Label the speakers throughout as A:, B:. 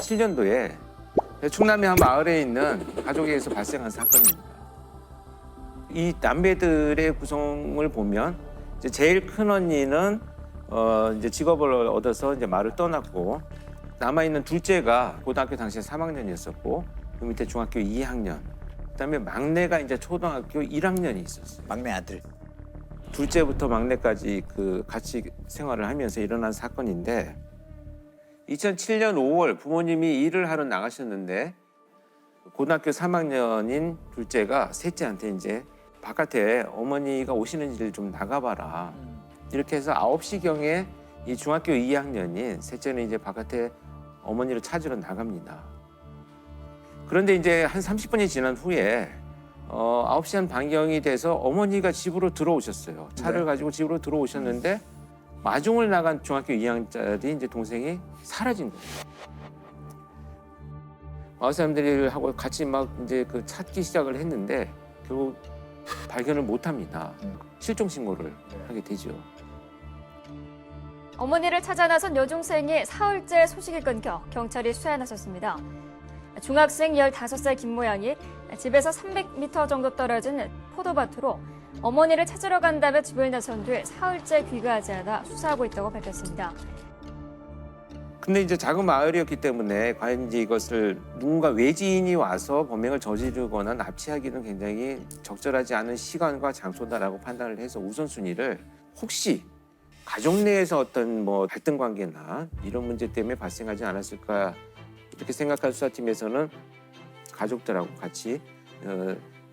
A: 2007년도에 충남의 한 마을에 있는 가족에게서 발생한 사건입니다. 이 남매들의 구성을 보면 이제 제일 큰 언니는 이제 직업을 얻어서 이제 마을을 떠났고, 남아 있는 둘째가 고등학교 당시에 3학년이었었고, 그 밑에 중학교 2학년, 그다음에 막내가 이제 초등학교 1학년이 있었어요.
B: 막내 아들.
A: 둘째부터 막내까지 그 같이 생활을 하면서 일어난 사건인데, 2007년 5월 부모님이 일을 하러 나가셨는데 고등학교 3학년인 둘째가 셋째한테 이제 바깥에 어머니가 오시는지를 좀 나가봐라. 이렇게 해서 9시경에 이 중학교 2학년인 셋째는 이제 바깥에 어머니를 찾으러 나갑니다. 그런데 이제 한 30분이 지난 후에 9시 한 반경이 돼서 어머니가 집으로 들어오셨어요. 차를
B: 네.
A: 가지고 집으로 들어오셨는데 마중을 나간 중학교 2학년짜리 이제 동생이 사라진 거예요. 마을 사람들하고 같이 막 이제 그 찾기 시작을 했는데 결국 발견을 못합니다. 실종 신고를 하게 되죠.
C: 어머니를 찾아 나선 여중생이 사흘째 소식이 끊겨 경찰이 수사에 나섰습니다. 중학생 15살 김모양이 집에서 300m 정도 떨어진 포도밭으로 어머니를 찾으러 간다며 집을 나선 뒤 사흘째 귀가하지 않아 수사하고 있다고 밝혔습니다.
A: 근데 이제 작은 마을이었기 때문에 과연 이제 이것을 누군가 외지인이 와서 범행을 저지르거나 납치하기는 굉장히 적절하지 않은 시간과 장소다라고 판단을 해서 우선순위를 혹시 가족 내에서 어떤 뭐 갈등 관계나 이런 문제 때문에 발생하지 않았을까 이렇게 생각한 수사팀에서는 가족들하고 같이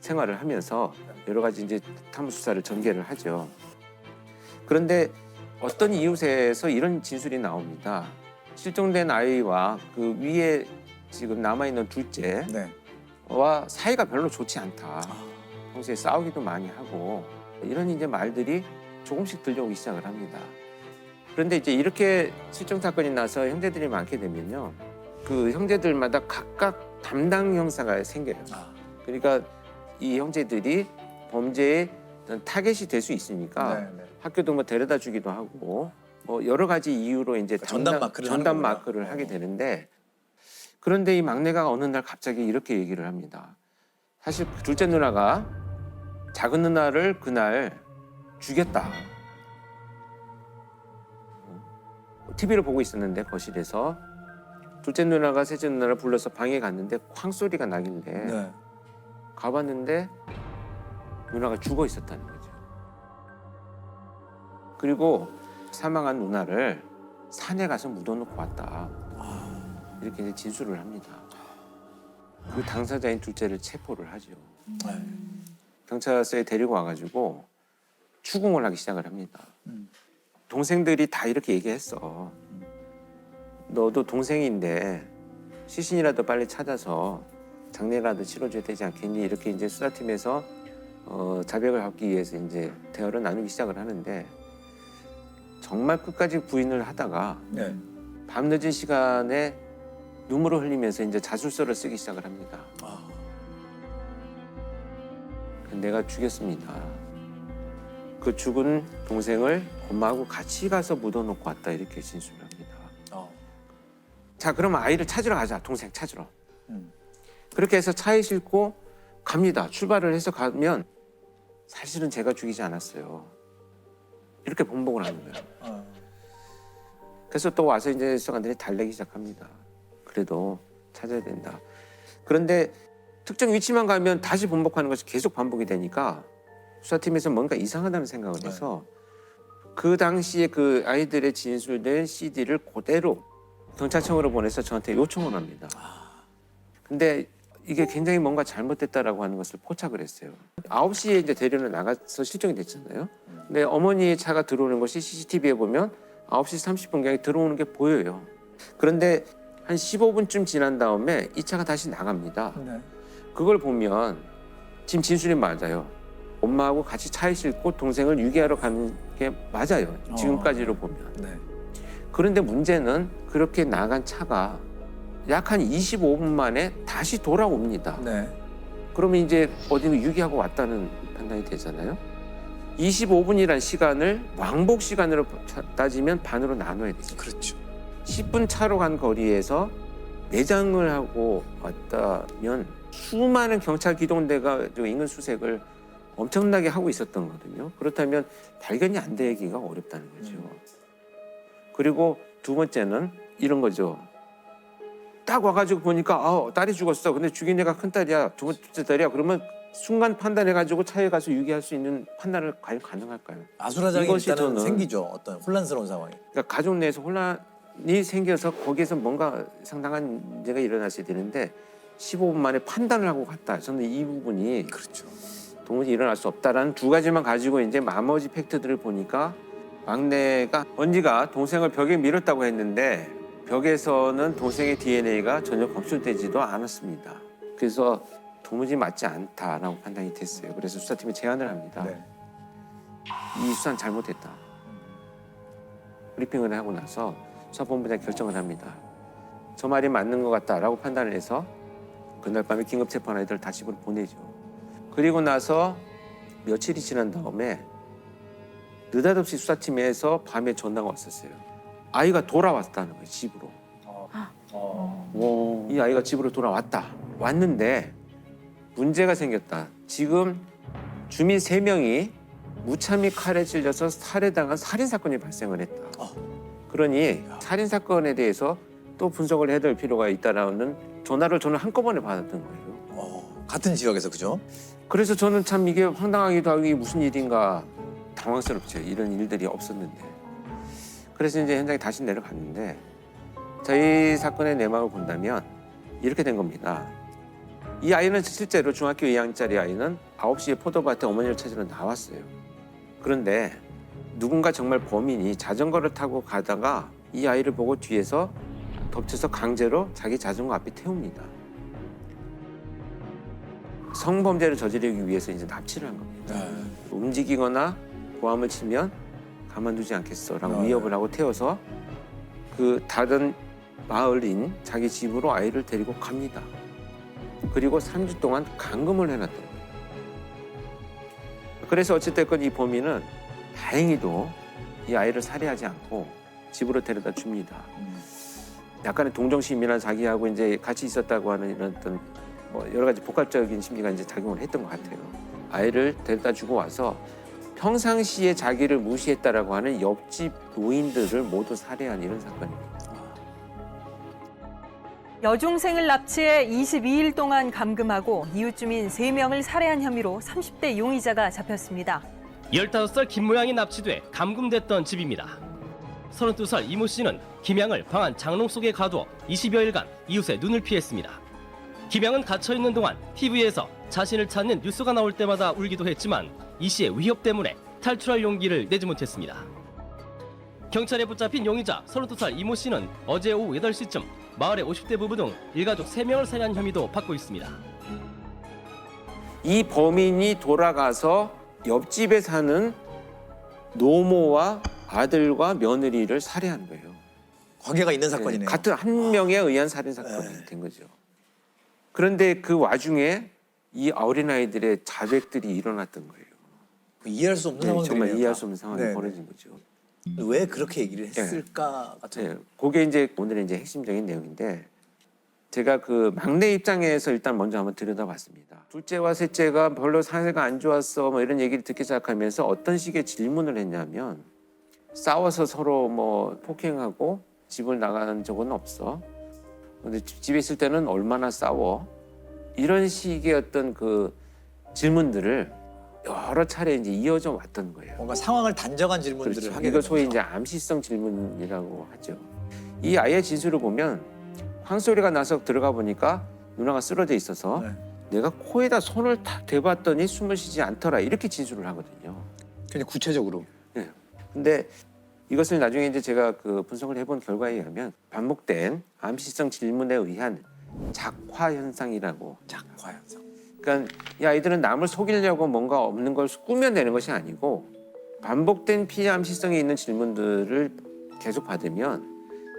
A: 생활을 하면서 여러 가지 이제 탐문 수사를 전개를 하죠. 그런데 어떤 이웃에서 이런 진술이 나옵니다. 실종된 아이와 그 위에 지금 남아있는 둘째와
B: 네.
A: 사이가 별로 좋지 않다. 평소에 싸우기도 많이 하고 이런 이제 말들이 조금씩 들려오기 시작을 합니다. 그런데 이제 이렇게 실종 사건이 나서 형제들이 많게 되면요, 그 형제들마다 각각 담당 형사가 생겨요. 그러니까 이 형제들이 범죄의 타겟이 될 수 있으니까
B: 네.
A: 학교도 뭐 데려다 주기도 하고 뭐 여러 가지 이유로 이제
B: 전담 마크를 하는
A: 전담
B: 거구나.
A: 마크를 하게 되는데, 그런데 이 막내가 어느 날 갑자기 이렇게 얘기를 합니다. 사실 그 둘째 누나가 작은 누나를 그날 죽였다. TV를 보고 있었는데 거실에서 둘째 누나가 셋째 누나를 불러서 방에 갔는데 쾅 소리가 나길래
B: 네.
A: 가봤는데 누나가 죽어 있었다는 거죠. 그리고 사망한 누나를 산에 가서 묻어놓고 왔다. 이렇게 이제 진술을 합니다. 그 당사자인 둘째를 체포를 하죠.
B: 네.
A: 경찰서에 데리고 와가지고 추궁을 하기 시작을 합니다. 동생들이 다 이렇게 얘기했어. 너도 동생인데 시신이라도 빨리 찾아서 장례라도 치러줘야 되지 않겠니? 이렇게 이제 수사팀에서 자백을 하기 위해서 이제 대화를 나누기 시작을 하는데, 정말 끝까지 부인을 하다가
B: 네.
A: 밤늦은 시간에 눈물을 흘리면서 이제 자술서를 쓰기 시작을 합니다. 내가 죽였습니다. 그 죽은 동생을 엄마하고 같이 가서 묻어놓고 왔다. 이렇게 진술을 합니다. 자, 그럼 아이를 찾으러 가자. 동생 찾으러. 그렇게 해서 차에 싣고 갑니다. 출발을 해서 가면 사실은 제가 죽이지 않았어요. 이렇게 번복을 하는 거예요. 그래서 또 와서 이제 수사관들이 달래기 시작합니다. 그래도 찾아야 된다. 그런데 특정 위치만 가면 다시 번복하는 것이 계속 반복이 되니까 수사팀에서 뭔가 이상하다는 생각을 해서 그 당시에 그 아이들의 진술된 CD를 그대로 경찰청으로 보내서 저한테 요청을 합니다. 근데 이게 굉장히 뭔가 잘못됐다라고 하는 것을 포착을 했어요. 9시에 이제 대련을 나가서 실종이 됐잖아요. 근데 어머니의 차가 들어오는 것이 CCTV에 보면 9시 30분경에 들어오는 게 보여요. 그런데 한 15분쯤 지난 다음에 이 차가 다시 나갑니다.
B: 네.
A: 그걸 보면 지금 진술이 맞아요. 엄마하고 같이 차에 싣고 동생을 유기하러 가는 게 맞아요. 지금까지로 보면.
B: 네.
A: 그런데 문제는 그렇게 나간 차가 약 한 25분 만에 다시 돌아옵니다.
B: 네.
A: 그러면 이제 어디로 유기하고 왔다는 판단이 되잖아요. 25분이란 시간을 왕복 시간으로 따지면 반으로 나눠야 되죠.
B: 그렇죠.
A: 10분 차로 간 거리에서 내장을 하고 왔다면 수많은 경찰 기동대가 인근 수색을 엄청나게 하고 있었던 거거든요. 그렇다면 발견이 안 되기가 어렵다는 거죠. 그리고 두 번째는 이런 거죠. 딱 와가지고 보니까 딸이 죽었어. 근데 죽인 애가 큰딸이야. 두 번째 딸이야. 그러면 순간 판단해가지고 차에 가서 유기할 수 있는 판단을 과연 가능할까요?
B: 아수라장이
A: 이것이
B: 일단은
A: 저는-
B: 생기죠. 어떤 혼란스러운 상황이.
A: 그러니까 가족 내에서 혼란이 생겨서 거기에서 뭔가 상당한 문제가 일어났어야 되는데 15분 만에 판단을 하고 갔다. 저는 이 부분이
B: 그렇죠.
A: 도무지 일어날 수 없다라는 두 가지만 가지고 이제 나머지 팩트들을 보니까 막내가 언니가 동생을 벽에 밀었다고 했는데 벽에서는 동생의 DNA가 전혀 검출되지도 않았습니다. 그래서 도무지 맞지 않다라고 판단이 됐어요. 그래서 수사팀이 제안을 합니다.
B: 네.
A: 이 수사는 잘못됐다. 브리핑을 하고 나서 수사본부장이 결정을 합니다. 저 말이 맞는 것 같다라고 판단을 해서 그날 밤에 긴급 체포한 아이들을 다 집으로 보내죠. 그리고 나서 며칠이 지난 다음에 느닷없이 수사팀에서 밤에 전화가 왔었어요. 아이가 돌아왔다는 거예요, 집으로. 이 아이가 집으로 돌아왔다. 왔는데 문제가 생겼다. 지금 주민 3명이 무참히 칼에 찔려서 살해당한 살인사건이 발생을 했다. 그러니 살인사건에 대해서 또 분석을 해야 될 필요가 있다라는 전화를 저는 한꺼번에 받았던 거예요.
B: 같은 지역에서 그죠?
A: 그래서 저는 참 이게 황당하기도 하고 이게 무슨 일인가 당황스럽죠. 이런 일들이 없었는데. 그래서 이제 현장에 다시 내려갔는데 저희 사건의 내막을 본다면 이렇게 된 겁니다. 이 아이는 실제로 중학교 2학년짜리 아이는 9시에 포도밭에 어머니를 찾으러 나왔어요. 그런데 누군가 정말 범인이 자전거를 타고 가다가 이 아이를 보고 뒤에서 덮쳐서 강제로 자기 자전거 앞에 태웁니다. 성범죄를 저지르기 위해서 이제 납치를 한 겁니다. 움직이거나 고함을 치면 가만두지 않겠어라고 위협을 하고 태워서 그 다른 마을인 자기 집으로 아이를 데리고 갑니다. 그리고 3주 동안 감금을 해놨던 거예요. 그래서 어찌됐건 이 범인은 다행히도 이 아이를 살해하지 않고 집으로 데려다 줍니다. 약간의 동정심이나 자기하고 이제 같이 있었다고 하는 이런 어떤 뭐 여러 가지 복합적인 심리가 이제 작용을 했던 것 같아요. 아이를 데려다 주고 와서 평상시에 자기를 무시했다라고 하는 옆집 노인들을 모두 살해한 이런 사건입니다.
D: 여중생을 납치해 22일 동안 감금하고 이웃 주민 3명을 살해한 혐의로 30대 용의자가 잡혔습니다.
E: 15살 김모양이 납치돼 감금됐던 집입니다. 32살 이모 씨는 김양을 방 안 장롱 속에 가두어 20여일간 이웃의 눈을 피했습니다. 김양은 갇혀있는 동안 TV에서 자신을 찾는 뉴스가 나올 때마다 울기도 했지만 이 씨의 위협 때문에 탈출할 용기를 내지 못했습니다. 경찰에 붙잡힌 용의자 32살 이모 씨는 어제 오후 8시쯤 마을의 50대 부부 등 일가족 3명을 살해한 혐의도 받고 있습니다.
A: 이 범인이 돌아가서 옆집에 사는 노모와 아들과 며느리를 살해한 거예요.
B: 관계가 있는 사건이네요.
A: 같은 한 명에 의한 살인 사건이 된 거죠. 그런데 그 와중에 이 어린아이들의 자백들이 일어났던 거예요.
B: 이해할 수 없는 상황이네요.
A: 정말 이해할 수 없는 상황이
B: 네.
A: 벌어진 거죠.
B: 왜 그렇게 얘기를 했을까 같은.
A: 네, 그게 이제 오늘의 이제 핵심적인 내용인데 제가 그 막내 입장에서 일단 먼저 한번 들여다봤습니다. 둘째와 셋째가 별로 사이가 안 좋았어 뭐 이런 얘기를 듣기 시작하면서 어떤 식의 질문을 했냐면 싸워서 서로 뭐 폭행하고 집을 나가는 적은 없어. 근데 집에 있을 때는 얼마나 싸워? 이런 식의 어떤 그 질문들을 여러 차례 이제 이어져 왔던 거예요.
B: 뭔가 상황을 단정한 질문들을
A: 그렇죠.
B: 하게
A: 이거
B: 되는
A: 소위
B: 거죠.
A: 이제 암시성 질문이라고 하죠. 이 아이의 진술을 보면 황소리가 나서 들어가 보니까 누나가 쓰러져 있어서
B: 네.
A: 내가 코에다 손을 탁 대봤더니 숨을 쉬지 않더라 이렇게 진술을 하거든요.
B: 그냥 구체적으로.
A: 네. 근데 이것을 나중에 이제 제가 그 분석을 해본 결과에 의하면 반복된 암시성 질문에 의한 작화 현상이라고.
B: 작화 현상.
A: 그러니까 이 아이들은 남을 속이려고 뭔가 없는 걸 꾸며내는 것이 아니고 반복된 피해 암시성이 있는 질문들을 계속 받으면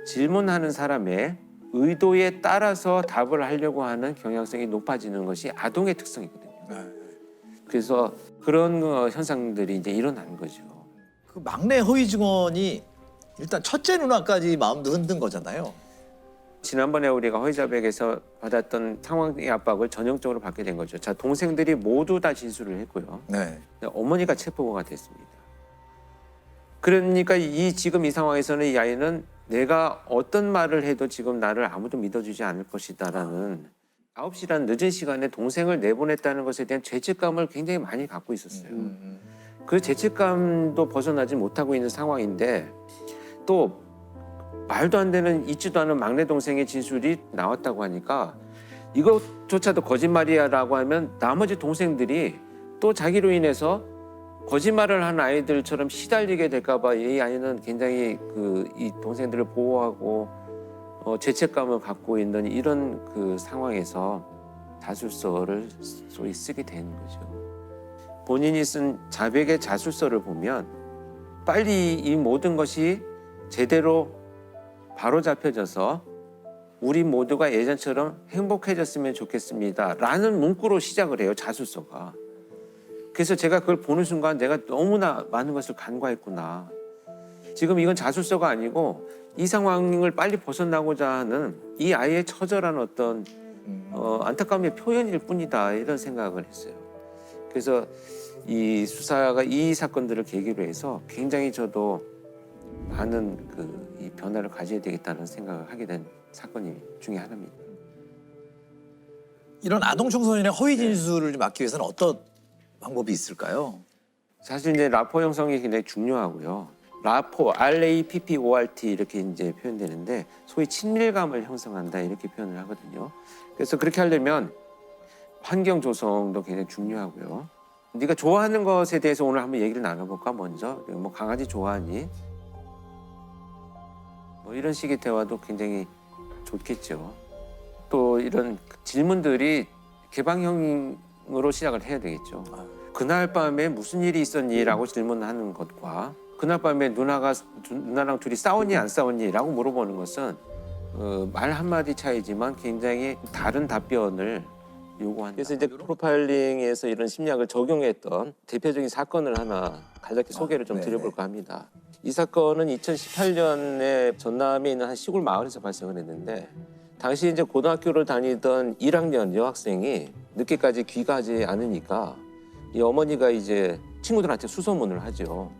A: 질문하는 사람의 의도에 따라서 답을 하려고 하는 경향성이 높아지는 것이 아동의 특성이거든요. 그래서 그런 현상들이 이제 일어나는 거죠.
B: 그 막내 허위 증언이 일단 첫째 누나까지 마음도 흔든 거잖아요.
A: 지난번에 우리가 허위자백에서 받았던 상황의 압박을 전형적으로 받게 된 거죠. 자, 동생들이 모두 다 진술을 했고요.
B: 네.
A: 어머니가 체포가 됐습니다. 그러니까 지금 이 상황에서는 이 아이는 내가 어떤 말을 해도 지금 나를 아무도 믿어주지 않을 것이다라는 9시라는 늦은 시간에 동생을 내보냈다는 것에 대한 죄책감을 굉장히 많이 갖고 있었어요. 그 죄책감도 벗어나지 못하고 있는 상황인데 또 말도 안 되는 있지도 않은 막내 동생의 진술이 나왔다고 하니까 이것조차도 거짓말이야라고 하면 나머지 동생들이 또 자기로 인해서 거짓말을 한 아이들처럼 시달리게 될까 봐 이 아이는 굉장히 이 동생들을 보호하고 죄책감을 갖고 있는 이런 그 상황에서 자술서를 소위 쓰게 되는 거죠. 본인이 쓴 자백의 자술서를 보면 빨리 이 모든 것이 제대로 바로잡혀져서 우리 모두가 예전처럼 행복해졌으면 좋겠습니다 라는 문구로 시작을 해요, 자술서가. 그래서 제가 그걸 보는 순간 내가 너무나 많은 것을 간과했구나. 지금 이건 자술서가 아니고 이 상황을 빨리 벗어나고자 하는 이 아이의 처절한 어떤 안타까움의 표현일 뿐이다 이런 생각을 했어요. 그래서 이 수사가 이 사건들을 계기로 해서 굉장히 저도 많은 이 변화를 가져야 되겠다는 생각을 하게 된 사건이 중에 하나입니다.
B: 이런 아동 청소년의 허위 진술을 좀 막기 위해서는 어떤 방법이 있을까요?
A: 사실 이제 라포 형성이 굉장히 중요하고요. 라포, RAPPORT 이렇게 이제 표현되는데 소위 친밀감을 형성한다 이렇게 표현을 하거든요. 그래서 그렇게 하려면 환경 조성도 굉장히 중요하고요. 네가 좋아하는 것에 대해서 오늘 한번 얘기를 나눠볼까 먼저. 뭐 강아지 좋아하니? 뭐 이런 식의 대화도 굉장히 좋겠죠. 또 이런 질문들이 개방형으로 시작을 해야 되겠죠. 그날 밤에 무슨 일이 있었니? 라고 질문하는 것과 그날 밤에 누나랑 둘이 싸웠니 안 싸웠니? 라고 물어보는 것은 말 한마디 차이지만 굉장히 다른 답변을 요구한다. 그래서 이제 프로파일링에서 이런 심리학을 적용했던 대표적인 사건을 하나 간략히 소개를 좀 드려볼까 합니다. 이 사건은 2018년에 전남에 있는 한 시골 마을에서 발생을 했는데 당시 이제 고등학교를 다니던 1학년 여학생이 늦게까지 귀가하지 않으니까 이 어머니가 이제 친구들한테 수소문을 하죠.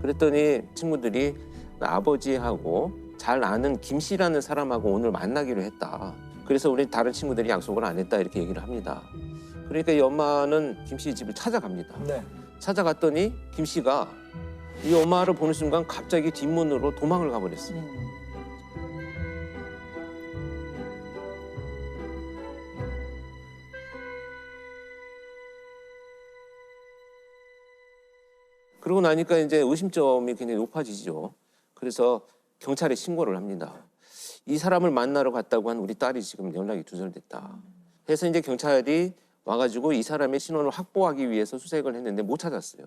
A: 그랬더니 친구들이 아버지하고 잘 아는 김 씨라는 사람하고 오늘 만나기로 했다. 그래서 우리 다른 친구들이 약속을 안 했다 이렇게 얘기를 합니다. 그러니까 이 엄마는 김 씨 집을 찾아갑니다.
B: 네.
A: 찾아갔더니 김 씨가 이 엄마를 보는 순간 갑자기 뒷문으로 도망을 가버렸어요. 그러고 나니까 이제 의심점이 굉장히 높아지죠. 그래서 경찰에 신고를 합니다. 이 사람을 만나러 갔다고 한 우리 딸이 지금 연락이 두절됐다. 그래서 이제 경찰이 와가지고 이 사람의 신원을 확보하기 위해서 수색을 했는데 못 찾았어요.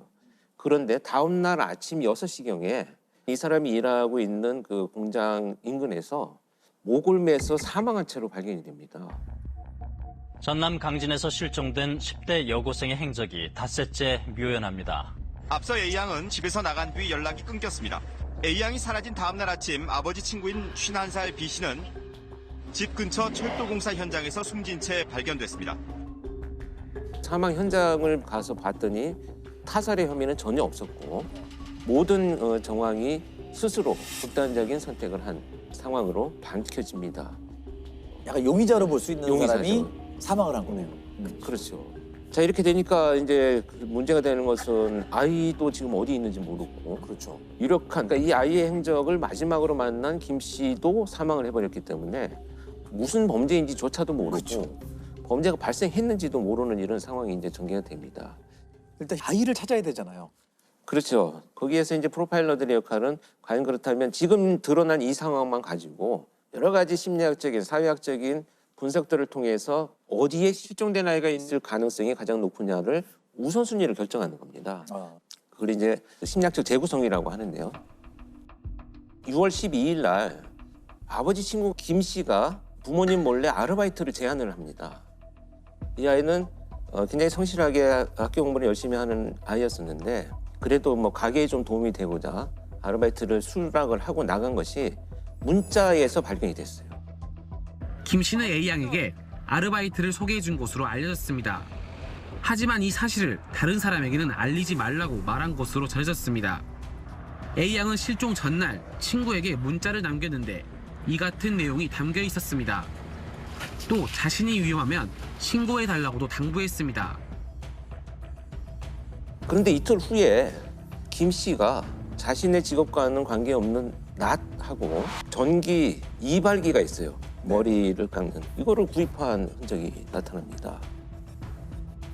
A: 그런데 다음 날 아침 6시경에 이 사람이 일하고 있는 그 공장 인근에서 목을 매서 사망한 채로 발견이 됩니다.
F: 전남 강진에서 실종된 10대 여고생의 행적이 닷새째 묘연합니다.
G: 앞서 A양은 집에서 나간 뒤 연락이 끊겼습니다. A양이 사라진 다음날 아침 아버지 친구인 51살 B씨는 집 근처 철도공사 현장에서 숨진 채 발견됐습니다.
A: 사망 현장을 가서 봤더니 타살의 혐의는 전혀 없었고 모든 정황이 스스로 극단적인 선택을 한 상황으로 밝혀집니다.
B: 약간 용의자로 볼 수 있는
A: 용의자죠.
B: 사람이 사망을 한 거네요.
A: 그렇죠. 자, 이렇게 되니까 이제 문제가 되는 것은 아이도 지금 어디 있는지 모르고
B: 그렇죠.
A: 유력한 그러니까 이 아이의 행적을 마지막으로 만난 김 씨도 사망을 해버렸기 때문에 무슨 범죄인지조차도 모르고
B: 그렇죠.
A: 범죄가 발생했는지도 모르는 이런 상황이 이제 전개가 됩니다.
B: 일단 아이를 찾아야 되잖아요.
A: 그렇죠. 거기에서 이제 프로파일러들의 역할은 과연 그렇다면 지금 드러난 이 상황만 가지고 여러 가지 심리학적인, 사회학적인 분석들을 통해서 어디에 실종된 아이가 있을 가능성이 가장 높으냐를 우선순위를 결정하는 겁니다. 그걸 이제 심리학적 재구성이라고 하는데요. 6월 12일 날 아버지 친구 김 씨가 부모님 몰래 아르바이트를 제안을 합니다. 이 아이는 굉장히 성실하게 학교 공부를 열심히 하는 아이였었는데 그래도 뭐 가게에 좀 도움이 되고자 아르바이트를 수락을 하고 나간 것이 문자에서 발견이 됐어요.
H: 김 씨는 A 양에게 아르바이트를 소개해 준 것으로 알려졌습니다. 하지만 이 사실을 다른 사람에게는 알리지 말라고 말한 것으로 전해졌습니다. A 양은 실종 전날 친구에게 문자를 남겼는데 이 같은 내용이 담겨 있었습니다. 또 자신이 위험하면 신고해달라고도 당부했습니다.
A: 그런데 이틀 후에 김 씨가 자신의 직업과는 관계없는 낫하고 전기 이발기가 있어요. 머리를 깎는 이거를 구입한 흔적이 나타납니다.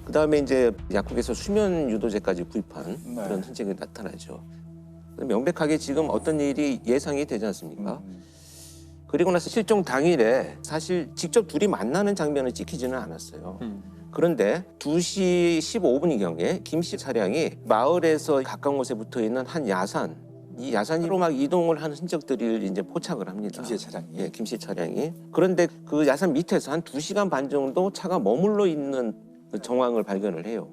A: 그 다음에 이제 약국에서 수면 유도제까지 구입한 그런 흔적이 나타나죠. 명백하게 지금 어떤 일이 예상이 되지 않습니까? 그리고 나서 실종 당일에 사실 직접 둘이 만나는 장면은 찍히지는 않았어요. 그런데 2시 15분경에 김 씨 차량이 마을에서 가까운 곳에 붙어 있는 한 야산, 이 야산으로 막 이동을 하는 흔적들을 이제 포착을 합니다.
B: 김 씨의 차량이?
A: 예, 김 씨 차량이. 그런데 그 야산 밑에서 한 2시간 반 정도 차가 머물러 있는 그 정황을 발견을 해요.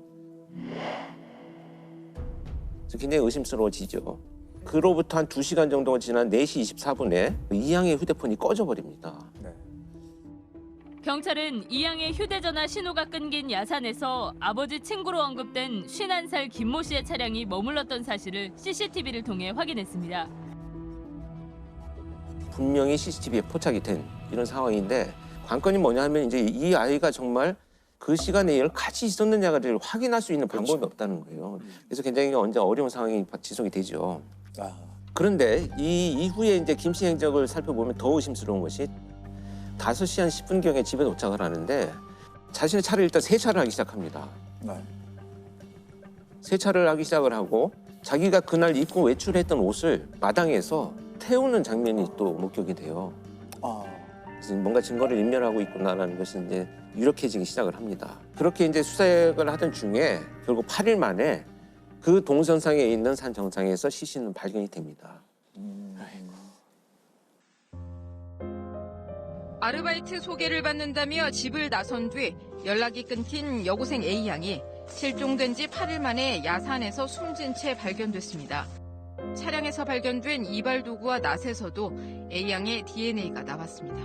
A: 그래서 굉장히 의심스러워지죠. 그로부터 한 2시간 정도가 지난 4시 24분에 이양의 휴대폰이 꺼져버립니다.
I: 경찰은 이양의 휴대전화 신호가 끊긴 야산에서 아버지 친구로 언급된 51살 김모 씨의 차량이 머물렀던 사실을 CCTV를 통해 확인했습니다.
A: 분명히 CCTV에 포착이 된 이런 상황인데 관건이 뭐냐 하면 이제 이 아이가 정말 그 시간에 얘를 같이 있었느냐를 확인할 수 있는 방법이 없다는 거예요. 그래서 굉장히 언제 어려운 상황이 지속이 되죠. 그런데 이 이후에 이제 김 씨 행적을 살펴보면 더 의심스러운 것이 5시 한 10분경에 집에 도착을 하는데 자신의 차를 일단 세차를 하기 시작합니다. 세차를 하기 시작을 하고 자기가 그날 입고 외출했던 옷을 마당에서 태우는 장면이 또 목격이 돼요. 그래서 뭔가 증거를 인멸하고 있구나라는 것이 이제 유력해지기 시작을 합니다. 그렇게 이제 수색을 하던 중에 결국 8일 만에 그 동선상에 있는 산 정상에서 시신은 발견이 됩니다.
J: 아르바이트 소개를 받는다며 집을 나선 뒤 연락이 끊긴 여고생 A양이 실종된 지 8일 만에 야산에서 숨진 채 발견됐습니다. 차량에서 발견된 이발 도구와 낫에서도 A양의 DNA가 나왔습니다.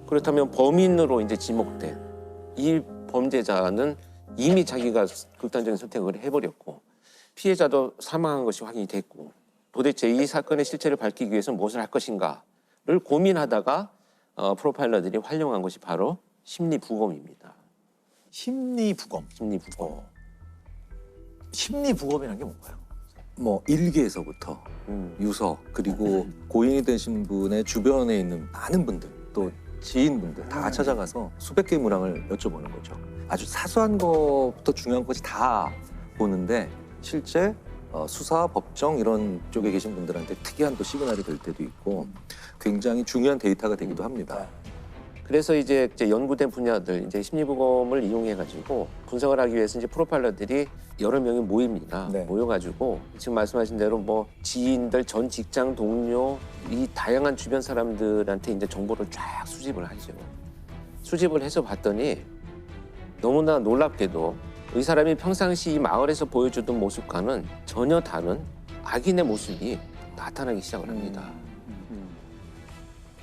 A: 그렇다면 범인으로 이제 지목된 이 범죄자는 이미 자기가 극단적인 선택을 해버렸고 피해자도 사망한 것이 확인이 됐고 도대체 이 사건의 실체를 밝히기 위해서 무엇을 할 것인가를 고민하다가 프로파일러들이 활용한 것이 바로 심리부검입니다.
B: 심리부검.
A: 심리부검.
B: 심리부검이라는 게 뭔가요?
K: 뭐 일기에서부터 유서 그리고 고인이 되신 분의 주변에 있는 많은 분들 또 지인분들 다 찾아가서 수백 개의 문항을 여쭤보는 거죠. 아주 사소한 것부터 중요한 것이 다 보는데 실제 수사, 법정 이런 쪽에 계신 분들한테 특이한 또 시그널이 될 때도 있고 굉장히 중요한 데이터가 되기도 합니다.
A: 그래서 이제 연구된 분야들 이제 심리부검을 이용해가지고 분석을 하기 위해서 이제 프로파일러들이 여러 명이 모입니다. 모여가지고 지금 말씀하신 대로 뭐 지인들, 전 직장 동료 이 다양한 주변 사람들한테 이제 정보를 쫙 수집을 하죠. 수집을 해서 봤더니 너무나 놀랍게도 이 사람이 평상시 이 마을에서 보여주던 모습과는 전혀 다른 악인의 모습이 나타나기 시작을 합니다.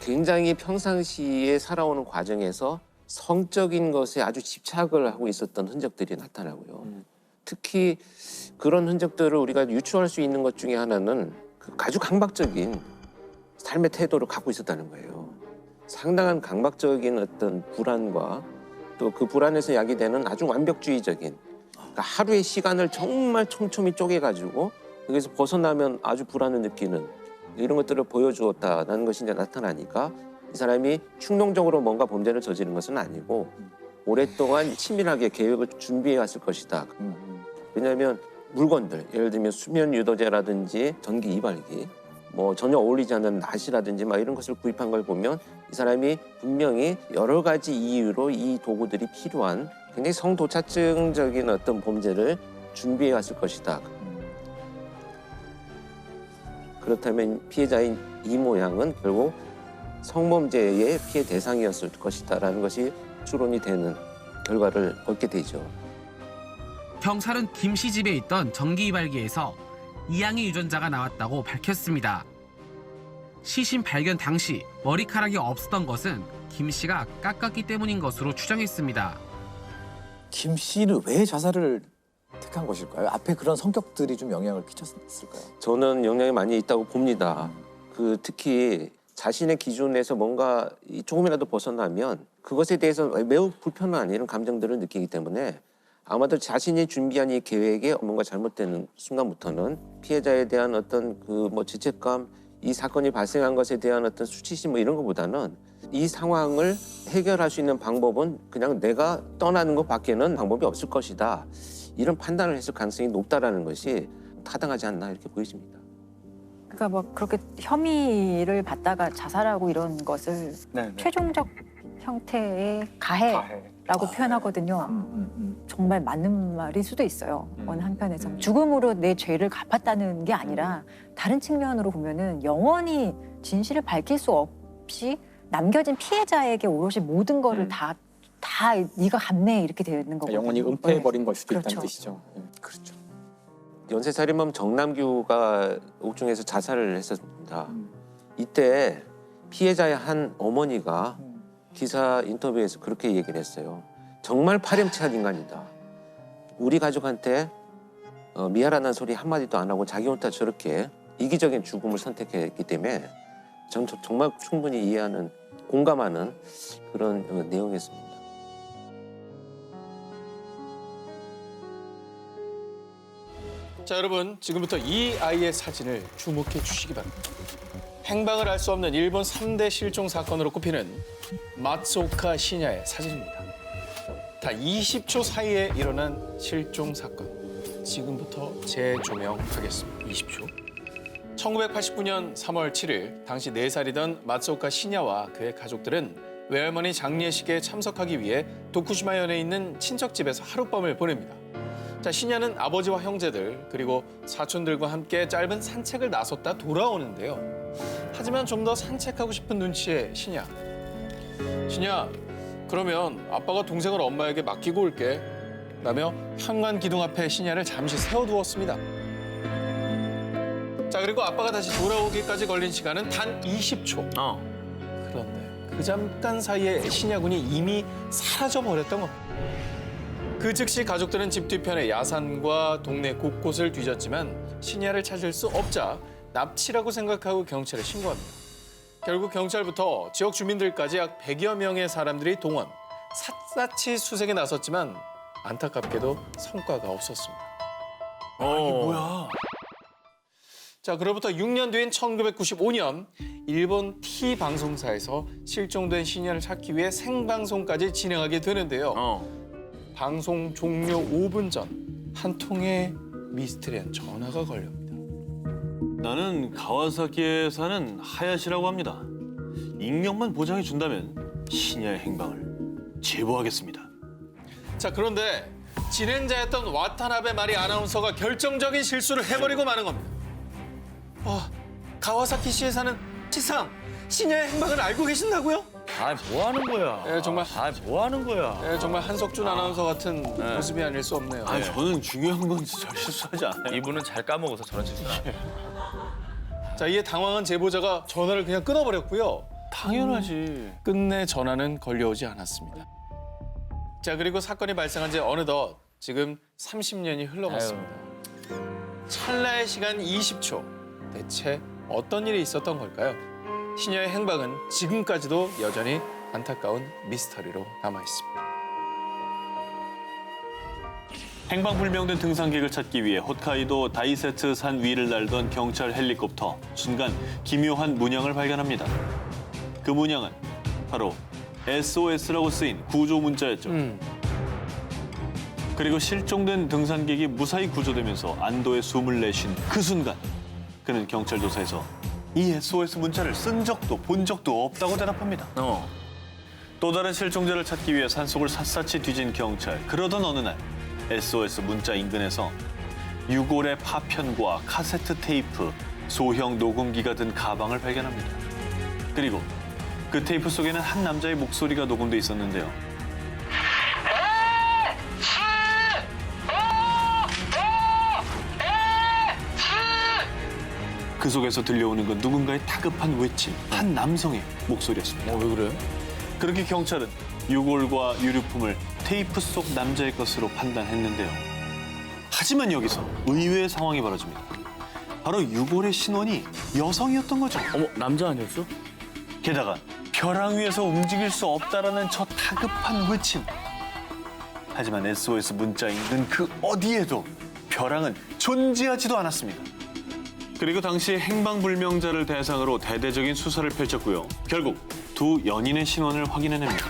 A: 굉장히 평상시에 살아오는 과정에서 성적인 것에 아주 집착을 하고 있었던 흔적들이 나타나고요. 특히 그런 흔적들을 우리가 유추할 수 있는 것 중에 하나는 그 아주 강박적인 삶의 태도를 갖고 있었다는 거예요. 상당한 강박적인 어떤 불안과 또 그 불안에서 야기되는 아주 완벽주의적인 그러니까 하루의 시간을 정말 촘촘히 쪼개가지고 여기서 벗어나면 아주 불안을 느끼는 이런 것들을 보여주었다는 것이 이제 나타나니까 이 사람이 충동적으로 뭔가 범죄를 저지른 것은 아니고 오랫동안 치밀하게 계획을 준비해 왔을 것이다. 왜냐하면 물건들, 예를 들면 수면 유도제라든지 전기 이발기, 뭐 전혀 어울리지 않는 낫이라든지 막 이런 것을 구입한 걸 보면 이 사람이 분명히 여러 가지 이유로 이 도구들이 필요한 굉장히 성도착증적인 어떤 범죄를 준비해 왔을 것이다. 그렇다면 피해자인 이모 양은 결국 성범죄의 피해 대상이었을 것이다라는 것이 추론이 되는 결과를 얻게 되죠.
H: 경찰은 김 씨 집에 있던 전기 이발기에서 이양의 유전자가 나왔다고 밝혔습니다. 시신 발견 당시 머리카락이 없었던 것은 김 씨가 깎았기 때문인 것으로 추정했습니다.
B: 김 씨는 왜 자살을 택한 것일까요? 앞에 그런 성격들이 좀 영향을 끼쳤을까요?
A: 저는 영향이 많이 있다고 봅니다. 특히 자신의 기준에서 뭔가 조금이라도 벗어나면 그것에 대해서 매우 불편한 이런 감정들을 느끼기 때문에 아마도 자신이 준비한 이 계획에 뭔가 잘못되는 순간부터는 피해자에 대한 어떤 죄책감, 이 사건이 발생한 것에 대한 어떤 수치심 이런 것보다는 이 상황을 해결할 수 있는 방법은 그냥 내가 떠나는 것밖에는 방법이 없을 것이다. 이런 판단을 했을 가능성이 높다라는 것이 타당하지 않나 이렇게 보여집니다.
L: 그러니까 뭐 그렇게 혐의를 받다가 자살하고 이런 것을 최종적 형태의 가해라고 표현하거든요. 정말 맞는 말일 수도 있어요. 어느 한편에서. 죽음으로 내 죄를 갚았다는 게 아니라 다른 측면으로 보면은 영원히 진실을 밝힐 수 없이 남겨진 피해자에게 오롯이 모든 거를 다 네가 갚네 이렇게 되는 거고.
M: 영원히 은폐해버린 걸 수도
L: 그렇죠.
M: 있다는 뜻이죠.
A: 그렇죠. 연쇄살인범 정남규가 옥중에서 자살을 했었습니다. 이때 피해자의 한 어머니가 기사 인터뷰에서 그렇게 얘기를 했어요. 정말 파렴치한 인간이다. 우리 가족한테 미안하다는 소리 한마디도 안 하고 자기 혼자 저렇게 이기적인 죽음을 선택했기 때문에 전 정말 충분히 이해하는, 공감하는 그런 내용이었습니다.
N: 자, 여러분 지금부터 이 아이의 사진을 주목해 주시기 바랍니다. 행방을 알 수 없는 일본 3대 실종 사건으로 꼽히는 마츠오카 시냐의 사진입니다. 다 20초 사이에 일어난 실종 사건. 지금부터 재조명하겠습니다. 20초. 1989년 3월 7일 당시 4살이던 마츠오카 시냐와 그의 가족들은 외할머니 장례식에 참석하기 위해 도쿠시마현에 있는 친척집에서 하룻밤을 보냅니다. 자, 시냐는 아버지와 형제들 그리고 사촌들과 함께 짧은 산책을 나섰다 돌아오는데요. 하지만 좀 더 산책하고 싶은 눈치의 시냐. 시냐, 그러면 아빠가 동생을 엄마에게 맡기고 올게. 라며 현관 기둥 앞에 시냐를 잠시 세워두었습니다. 자, 그리고 아빠가 다시 돌아오기까지 걸린 시간은 단 20초. 그런데 그 잠깐 사이에 시냐군이 이미 사라져버렸던 겁니다. 그 즉시 가족들은 집 뒤편의 야산과 동네 곳곳을 뒤졌지만 시냐를 찾을 수 없자 납치라고 생각하고 경찰에 신고합니다. 결국 경찰부터 지역 주민들까지 약 100여 명의 사람들이 동원, 샅샅이 수색에 나섰지만 안타깝게도 성과가 없었습니다.
B: 이게 뭐야?
N: 자, 그로부터 6년 뒤인 1995년 일본 T방송사에서 실종된 시냐를 찾기 위해 생방송까지 진행하게 되는데요. 방송 종료 5분 전 한 통의 미스테리한 전화가 걸립니다.
O: 나는 가와사키에 사는 하야시라고 합니다. 익명만 보장해 준다면 시냐의 행방을 제보하겠습니다.
N: 자, 그런데 진행자였던 와타나베 마리 아나운서가 결정적인 실수를 해버리고 마는 겁니다. 가와사키시에 사는 시상, 시냐의 행방을 알고 계신다고요?
O: 뭐 하는 거야?
N: 네, 정말.
O: 뭐 하는 거야?
N: 네, 정말 한석준 아나운서 같은 모습이 아닐 수 없네요.
O: 저는 중요한 건 절 실수하지 않아요.
P: 이분은 잘 까먹어서 저런 실수는 안 해요.
N: 자, 이에 당황한 제보자가 전화를 그냥 끊어버렸고요.
O: 당연하지.
N: 끝내 전화는 걸려오지 않았습니다. 자, 그리고 사건이 발생한 지 어느덧 지금 30년이 흘러갔습니다. 찰나의 시간 20초. 대체 어떤 일이 있었던 걸까요? 시냐의 행방은 지금까지도 여전히 안타까운 미스터리로 남아있습니다.
O: 행방불명된 등산객을 찾기 위해 홋카이도 다이세츠 산 위를 날던 경찰 헬리콥터. 순간 기묘한 문양을 발견합니다. 그 문양은 바로 SOS라고 쓰인 구조 문자였죠. 그리고 실종된 등산객이 무사히 구조되면서 안도의 숨을 내쉰 그 순간 그는 경찰 조사에서 이 SOS 문자를 쓴 적도 본 적도 없다고 대답합니다. 또 다른 실종자를 찾기 위해 산속을 샅샅이 뒤진 경찰. 그러던 어느 날 SOS 문자 인근에서 유골의 파편과 카세트 테이프, 소형 녹음기가 든 가방을 발견합니다. 그리고 그 테이프 속에는 한 남자의 목소리가 녹음돼 있었는데요. 그 속에서 들려오는 건 누군가의 다급한 외침, 한 남성의 목소리였습니다.
N: 왜 그래?
O: 그렇게 경찰은 유골과 유류품을 테이프 속 남자의 것으로 판단했는데요. 하지만 여기서 의외의 상황이 벌어집니다. 바로 유골의 신원이 여성이었던 거죠.
P: 어머, 남자 아니었어?
O: 게다가 벼랑 위에서 움직일 수 없다라는 저 다급한 외침. 하지만 SOS 문자 인근 그 어디에도 벼랑은 존재하지도 않았습니다. 그리고 당시 행방불명자를 대상으로 대대적인 수사를 펼쳤고요. 결국 두 연인의 신원을 확인해냅니다.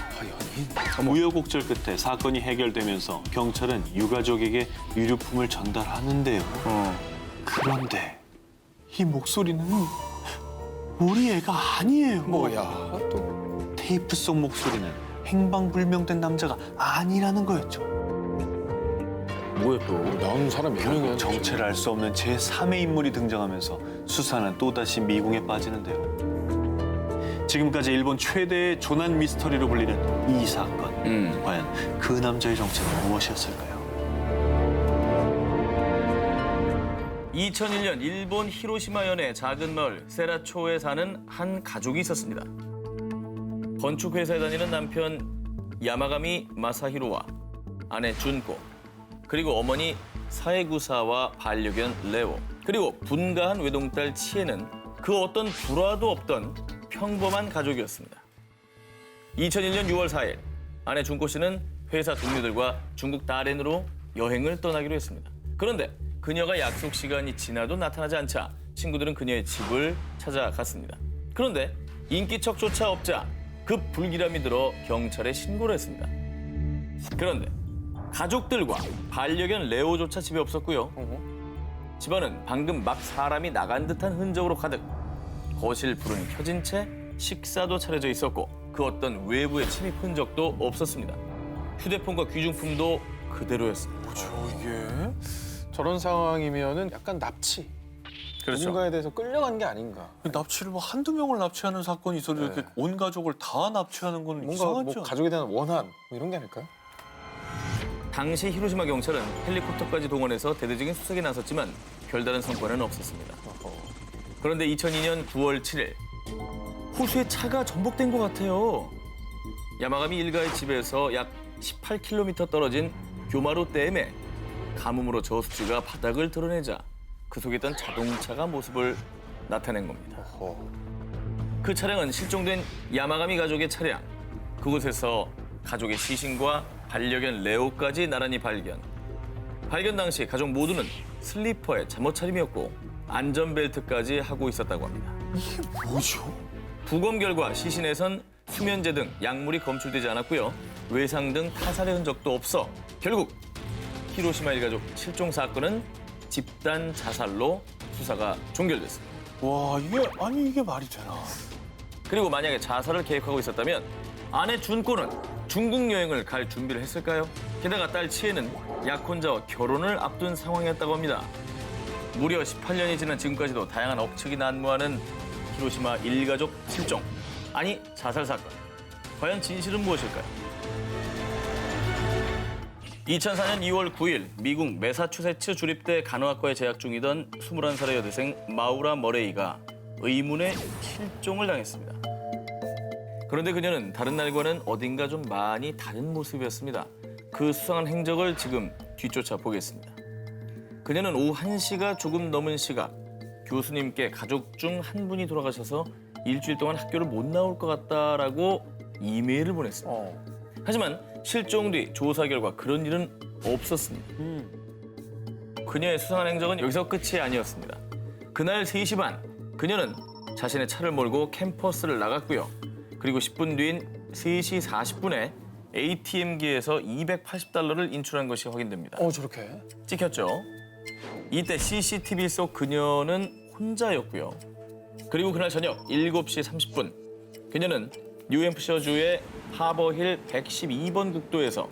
O: 우여곡절 끝에 사건이 해결되면서 경찰은 유가족에게 유류품을 전달하는데요. 그런데 이 목소리는 우리 애가 아니에요.
N: 뭐야 또.
O: 테이프 속 목소리는 행방불명된 남자가 아니라는 거였죠.
N: 뭐야 또. 나오는 사람이
O: 결국 정체를 알 수 없는 제3의 인물이 등장하면서 수사는 또다시 미궁에 빠지는데요. 지금까지 일본 최대의 조난 미스터리로 불리는 이 사건. 과연 그 남자의 정체는 무엇이었을까요?
P: 2001년 일본 히로시마현의 작은 마을 세라초에 사는 한 가족이 있었습니다. 건축회사에 다니는 남편 야마가미 마사히로와 아내 준코, 그리고 어머니 사에구사와 반려견 레오, 그리고 분가한 외동딸 치에는 그 어떤 불화도 없던 평범한 가족이었습니다. 2001년 6월 4일 아내 준코 씨는 회사 동료들과 중국 다롄으로 여행을 떠나기로 했습니다. 그런데 그녀가 약속 시간이 지나도 나타나지 않자 친구들은 그녀의 집을 찾아갔습니다. 그런데 인기척조차 없자 급 불길함이 들어 경찰에 신고를 했습니다. 그런데 가족들과 반려견 레오조차 집에 없었고요. 집안은 방금 막 사람이 나간 듯한 흔적으로 가득. 거실 불은 켜진 채 식사도 차려져 있었고 그 어떤 외부의 침입 흔적도 없었습니다. 휴대폰과 귀중품도 그대로였습니다.
N: 뭐죠 이게? 저런 상황이면은 약간 납치.
P: 그렇죠.
N: 누군가에 대해서 끌려간 게 아닌가.
O: 납치를 뭐 한두 명을 납치하는 사건이 있어도 이렇게 온 가족을 다 납치하는 건
N: 뭔가
O: 이상하죠.
N: 뭐 가족에 대한 원한 뭐 이런 게 아닐까요?
P: 당시 히로시마 경찰은 헬리콥터까지 동원해서 대대적인 수색에 나섰지만 별다른 성과는 없었습니다. 그런데 2002년 9월 7일 호수에 차가 전복된 것 같아요. 야마가미 일가의 집에서 약 18km 떨어진 교마루 댐에 가뭄으로 저수지가 바닥을 드러내자 그 속에 있던 자동차가 모습을 나타낸 겁니다. 그 차량은 실종된 야마가미 가족의 차량. 그곳에서 가족의 시신과 반려견 레오까지 나란히 발견. 발견 당시 가족 모두는 슬리퍼에 잠옷 차림이었고 안전벨트까지 하고 있었다고 합니다.
N: 이게 뭐죠?
P: 부검 결과 시신에선 수면제 등 약물이 검출되지 않았고요. 외상 등 타살의 흔적도 없어 결국 히로시마 일가족 실종 사건은 집단 자살로 수사가 종결됐습니다.
O: 와 이게 말이 되나?
P: 그리고 만약에 자살을 계획하고 있었다면 아내 준코는 중국 여행을 갈 준비를 했을까요? 게다가 딸 치에는 약혼자와 결혼을 앞둔 상황이었다고 합니다. 무려 18년이 지난 지금까지도 다양한 억측이 난무하는 히로시마 일가족 실종. 아니 자살 사건. 과연 진실은 무엇일까요? 2004년 2월 9일 미국 매사추세츠 주립대 간호학과에 재학 중이던 21살의 여대생 마우라 머레이가 의문의 실종을 당했습니다. 그런데 그녀는 다른 날과는 어딘가 좀 많이 다른 모습이었습니다. 그 수상한 행적을 지금 뒤쫓아 보겠습니다. 그녀는 오후 1시가 조금 넘은 시각 교수님께 가족 중 한 분이 돌아가셔서 일주일 동안 학교를 못 나올 것 같다라고 이메일을 보냈습니다. 하지만 실종 뒤 조사 결과 그런 일은 없었습니다. 그녀의 수상한 행적은 여기서 끝이 아니었습니다. 그날 3시 반 그녀는 자신의 차를 몰고 캠퍼스를 나갔고요. 그리고 10분 뒤인 3시 40분에 ATM기에서 $280를 인출한 것이 확인됩니다.
N: 저렇게?
P: 찍혔죠. 이때 CCTV 속 그녀는 혼자였고요. 그리고 그날 저녁 7시 30분 그녀는 뉴햄프셔주의 하버힐 112번 국도에서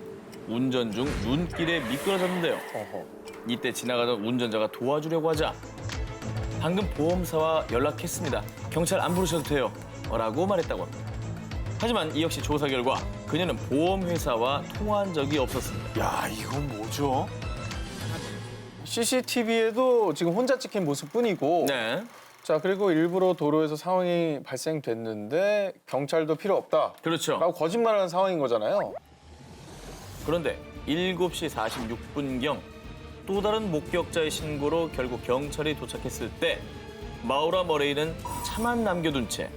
P: 운전 중 눈길에 미끄러졌는데요. 이때 지나가던 운전자가 도와주려고 하자 방금 보험사와 연락했습니다. 경찰 안 부르셔도 돼요. 라고 말했다고 합니다. 하지만 이 역시 조사 결과 그녀는 보험회사와 통화한 적이 없었습니다.
N: 야, 이건 뭐죠? CCTV에도 지금 혼자 찍힌 모습뿐이고
P: 네.
N: 자, 그리고 일부러 도로에서 상황이 발생됐는데 경찰도 필요 없다.
P: 그렇죠.
N: 라고 거짓말하는 상황인 거잖아요.
P: 그런데 7시 46분경 또 다른 목격자의 신고로 결국 경찰이 도착했을 때 마우라 머레이는 차만 남겨둔 채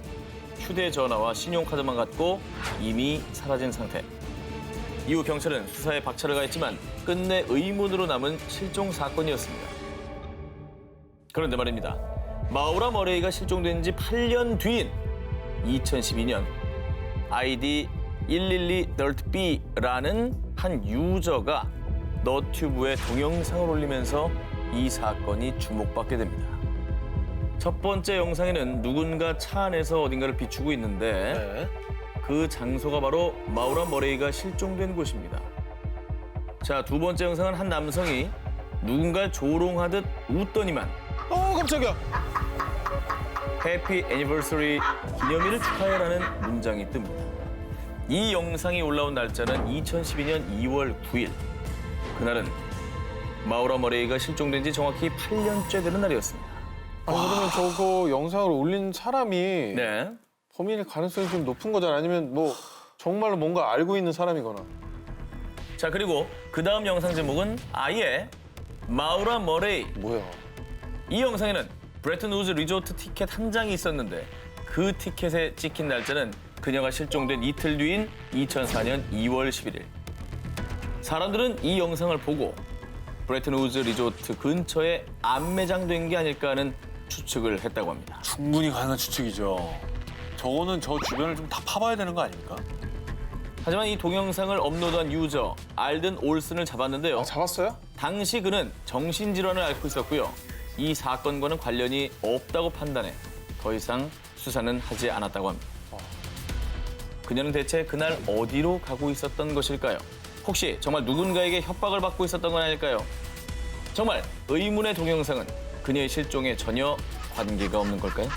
P: 휴대전화와 신용카드만 갖고 이미 사라진 상태. 이후 경찰은 수사에 박차를 가했지만 끝내 의문으로 남은 실종 사건이었습니다. 그런데 말입니다. 마우라 머레이가 실종된 지 8년 뒤인 2012년 아이디 112dirtb라는 한 유저가 너튜브에 동영상을 올리면서 이 사건이 주목받게 됩니다. 첫 번째 영상에는 누군가 차 안에서 어딘가를 비추고 있는데 그 장소가 바로 마우라 머레이가 실종된 곳입니다. 자, 두 번째 영상은 한 남성이 누군가를 조롱하듯 웃더니만
N: 깜짝이야.
P: 해피 애니버서리 기념일을 축하해라는 문장이 뜹니다. 이 영상이 올라온 날짜는 2012년 2월 9일. 그날은 마우라 머레이가 실종된 지 정확히 8년째 되는 날이었습니다.
N: 아니, 그러면 저거 영상을 올린 사람이
P: 네.
N: 범인일 가능성이 좀 높은 거잖아요. 아니면 뭐 정말로 뭔가 알고 있는 사람이거나.
P: 자, 그리고 그 다음 영상 제목은 아예 마우라 머레이.
N: 뭐야?
P: 이 영상에는 브레튼 우즈 리조트 티켓 한 장이 있었는데 그 티켓에 찍힌 날짜는 그녀가 실종된 이틀 뒤인 2004년 2월 11일. 사람들은 이 영상을 보고 브레튼 우즈 리조트 근처에 안매장된 게 아닐까 하는 추측을 했다고 합니다.
O: 충분히 가능한 추측이죠. 저거는 저 주변을 좀 다 파봐야 되는 거 아닙니까?
P: 하지만 이 동영상을 업로드한 유저 알든 올슨을 잡았는데요.
N: 잡았어요?
P: 당시 그는 정신질환을 앓고 있었고요. 이 사건과는 관련이 없다고 판단해 더 이상 수사는 하지 않았다고 합니다. 그녀는 대체 그날 어디로 가고 있었던 것일까요? 혹시 정말 누군가에게 협박을 받고 있었던 건 아닐까요? 정말 의문의 동영상은 그녀의 실종에 전혀 관계가 없는 걸까요?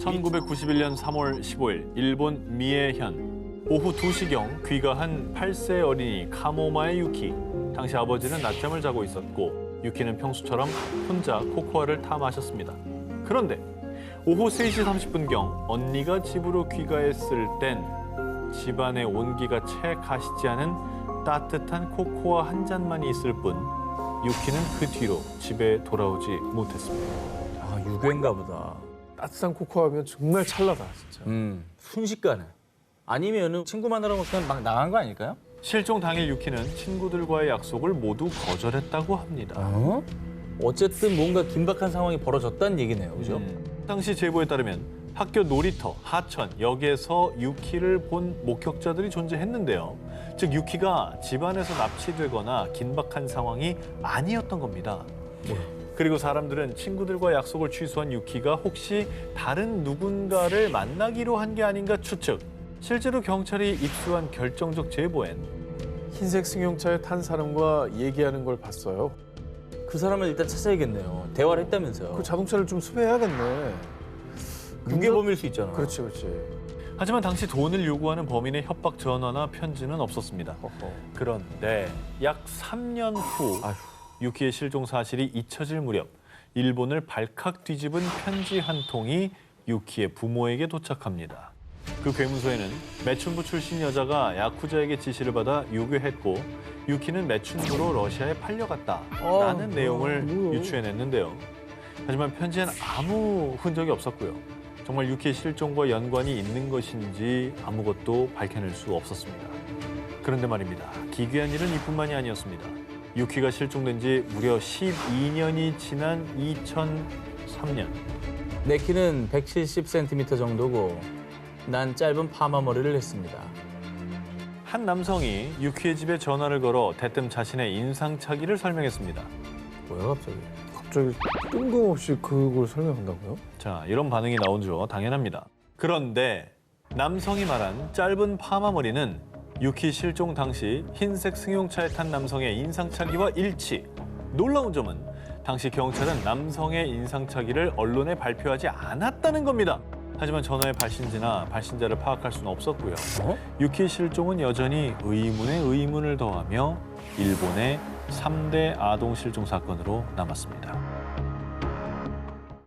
M: 1991년 3월 15일 일본 미에현 오후 2시경 귀가한 8세 어린이 카모마의 유키. 당시 아버지는 낮잠을 자고 있었고 유키는 평소처럼 혼자 코코아를 타 마셨습니다. 그런데 오후 3시 30분경 언니가 집으로 귀가했을 땐 집안의 온기가 채 가시지 않은 따뜻한 코코아 한 잔만이 있을 뿐 유키는 그 뒤로 집에 돌아오지 못했습니다.
B: 아, 유괴인가 보다.
N: 따뜻한 코코아면 정말 찰나다, 진짜.
B: 순식간에. 아니면은 친구 만나러 그냥 막 나간 거 아닐까요?
M: 실종 당일 유키는 친구들과의 약속을 모두 거절했다고 합니다.
B: 어쨌든 뭔가 긴박한 상황이 벌어졌다는 얘기네요, 그죠?
M: 당시 제보에 따르면 학교 놀이터, 하천, 역에서 유키를 본 목격자들이 존재했는데요. 즉 유키가 집안에서 납치되거나 긴박한 상황이 아니었던 겁니다. 그리고 사람들은 친구들과 약속을 취소한 유키가 혹시 다른 누군가를 만나기로 한 게 아닌가 추측. 실제로 경찰이 입수한 결정적 제보엔
N: 흰색 승용차에 탄 사람과 얘기하는 걸 봤어요.
B: 그 사람을 일단 찾아야겠네요. 대화를 했다면서요.
N: 그 자동차를 좀 수배해야겠네.
B: 무게범일 수 있잖아.
N: 그렇지, 그렇지.
M: 하지만 당시 돈을 요구하는 범인의 협박 전화나 편지는 없었습니다. 그런데 약 3년 후 유키의 실종 사실이 잊혀질 무렵 일본을 발칵 뒤집은 편지 한 통이 유키의 부모에게 도착합니다. 그 괴문서에는 매춘부 출신 여자가 야쿠자에게 지시를 받아 유괴했고 유키는 매춘부로 러시아에 팔려갔다라는 내용을 유추해냈는데요. 하지만 편지엔 아무 흔적이 없었고요. 정말 유키의 실종과 연관이 있는 것인지 아무것도 밝혀낼 수 없었습니다. 그런데 말입니다. 기괴한 일은 이뿐만이 아니었습니다. 유키가 실종된 지 무려 12년이 지난 2003년.
B: 내 키는 170cm 정도고 난 짧은 파마 머리를 했습니다.
M: 한 남성이 유키의 집에 전화를 걸어 대뜸 자신의 인상착의를 설명했습니다.
B: 뭐야 갑자기?
N: 갑자기 뜬금없이 그걸 설명한다고요?
M: 자, 이런 반응이 나오죠. 당연합니다. 그런데 남성이 말한 짧은 파마 머리는 유키 실종 당시 흰색 승용차에 탄 남성의 인상착의와 일치. 놀라운 점은 당시 경찰은 남성의 인상착의를 언론에 발표하지 않았다는 겁니다. 하지만 전화의 발신지나 발신자를 파악할 수는 없었고요. 유키의 실종은 여전히 의문에 의문을 더하며 일본의 3대 아동 실종 사건으로 남았습니다.